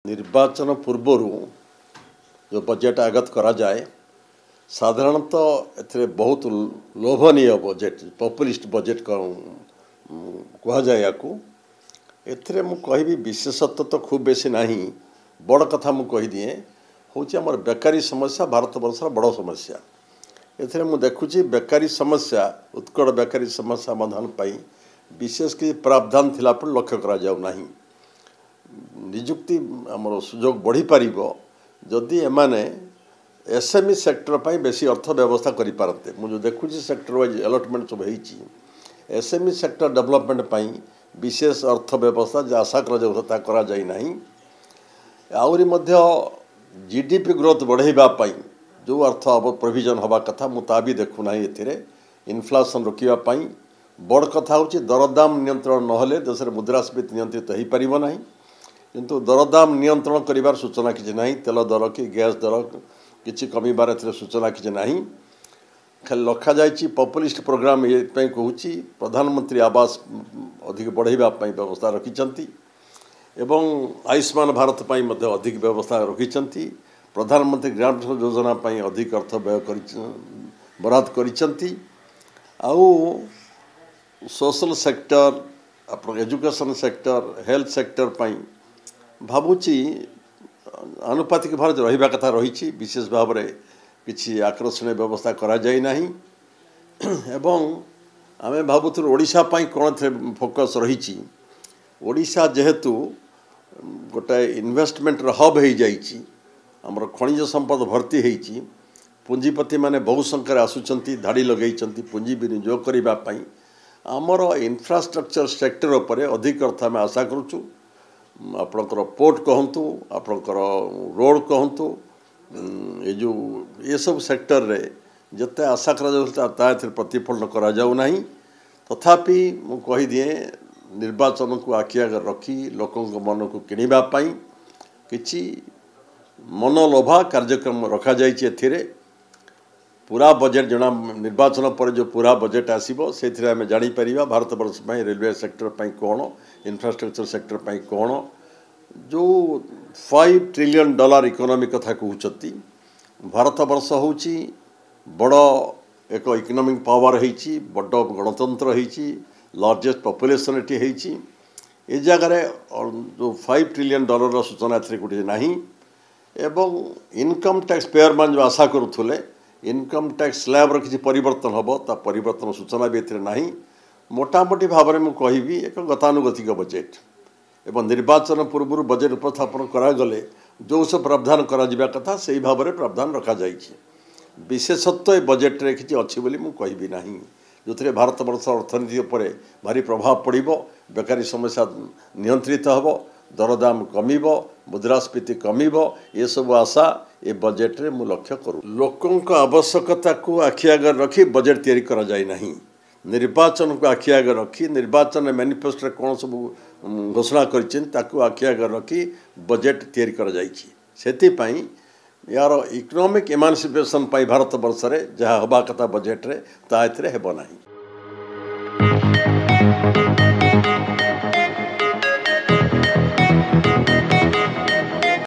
निर्वाचन पूर्वर जो बजेट आगत करा जाए साधारणतः एथे बहुत लोभनीय बजेट पॉपुलिस्ट बजेट कह जाए या एथिरे मु कहबी विशेषत्व तो खूब बेसी नहीं बड़ कथा मु कह दिए हूँ आमर बेकारी समस्या भारत वर्षर बड़ समस्या एथिरे मु देखुची बेकारी समस्या उत्कट बेकारी समस्या समाधान पाई विशेष कि प्रावधान थिला पर लक्ष्य करा जाऊ नहीं निजुक्ति आमर सुजोग बढ़ी पारिबो जदि एमाने एसएमई सेक्टर पाई बेसी अर्थ व्यवस्था करि पारते मु जो देखुची सेक्टर वाइज अलॉटमेंट सब हेची एसएमई सेक्टर डेवलपमेंट पाई विशेष अर्थ व्यवस्था जो आशा करा जाई नहीं आउरी मध्य जीडीपी ग्रोथ बढ़ाइबा पाई जो अर्थ अब प्रोविजन हवा कथा मुता भी देखु नहीं एथिरे इन्फ्लेशन रोकिबा पाई बड़ कथा होची दरदाम नियंत्रण नहले देश में मुद्रास्फीति नियंत्रित हो पारिबो नहीं किंतु दरदाम नियंत्रण करिवार सूचना किछि नहीं तेल दर कि गैस दर किछि कमिबार एथिरे सूचना किछि नहीं खाली लखा जाइछि पॉपुलिस्ट प्रोग्राम ये कहूँ प्रधानमंत्री आवास अधिक बढ़ाइबा व्यवस्था रखिछंती एवं आयुष्मान भारत पाई मध्य अधिक व्यवस्था रखिछंती प्रधानमंत्री ग्राम योजना पाई अधिक अर्थ व्यय बराद करिछंती आउ सोशल सेक्टर आप एजुकेशन सेक्टर हेल्थ सेक्टर पाई भावुची आनुपातिक भाव रहिबा कथा रही विशेष भाव में किसी आकर्षणीय व्यवस्था करा जाय नाही एवं आमे भावुथु ओडिशा पाई कोन थे फोकस रही ओडिशा जेहेतु गोटे इन्वेस्टमेंट हब हो जाइए आमर खनिज संपद भर्ती होती पुंजीपति माने बहु संख्यार आसुचंती धाड़ी लगे पुंजी विनियोग करने आमर इंफ्रास्ट्रक्चर सेक्टर उपरे अधिक अर्थ आम आशा करूँ आपणकर पोर्ट कहतु आपणकर रोड कहतु ये जो ये सब सेक्टर रे जिते आशा करा प्रतिफलन करा जाऊ नहीं तथापि मु कही दिए निर्वाचन को आखि आगे रखी लोकों मन को किणवा किछि मनोलोभा कार्यक्रम रखा जाइए पूरा बजेट जना निर्वाचन पर जो पूरा बजेट आसीबो सेथिरे आमे जानि परिबा भारत वर्ष में रेलवे सेक्टर पाई कोन इंफ्रास्ट्रक्चर सेक्टर पाई कोन जो $5 ट्रिलियन इकोनॉमी कथा कहउचती भारत वर्ष होची बड़ एक इकोनॉमिक पावर होईची बड़ गणतंत्र होईची लार्जेस्ट पॉपुलेशन एटी होईची ए जगह जो $5 ट्रिलियन सूचना एथरे गोटे नाही एवं इनकम टैक्स पेयर मान जो आशा करुथुले इनकम टैक्स स्लैब किसी परिवर्तन हम ता परिवर्तन सूचना भी एथिरे नाही मोटामोटी भाव में मुझे एक गतानुगतिक बजेट एवं निर्वाचन पूर्व बजेट उपस्थापन करागले जो सब प्रावधान करा कथा से भाव में प्रावधान रखा जाइए विशेषत्व ए बजेट रे किछि अछि बोली मु कहबी नाही जो भारत वर्ष अर्थनीति पर भारी प्रभाव पड़ो बेकारी समस्या नियंत्रित हम दरदाम कमिब मुद्रास्फीति कमिब ये सब आशा ये बजेट रे मु लक्ष्य करूँ लोकों आवश्यकता को आखि आगे रखी बजेट तैयारी करा जाय नहीं निर्वाचन को आखि आगे रखी निर्वाचन मैनिफेस्टो कौन सब घोषणा कर आखि आगे रखी बजेट तैयारी करा जाइछि सेतिपई यार इकोनॉमिक एमांसिपेशन पाई भारत वर्ष रे जहाँ हवा कथा बजेट रे ता एथिरे हेबो नाही।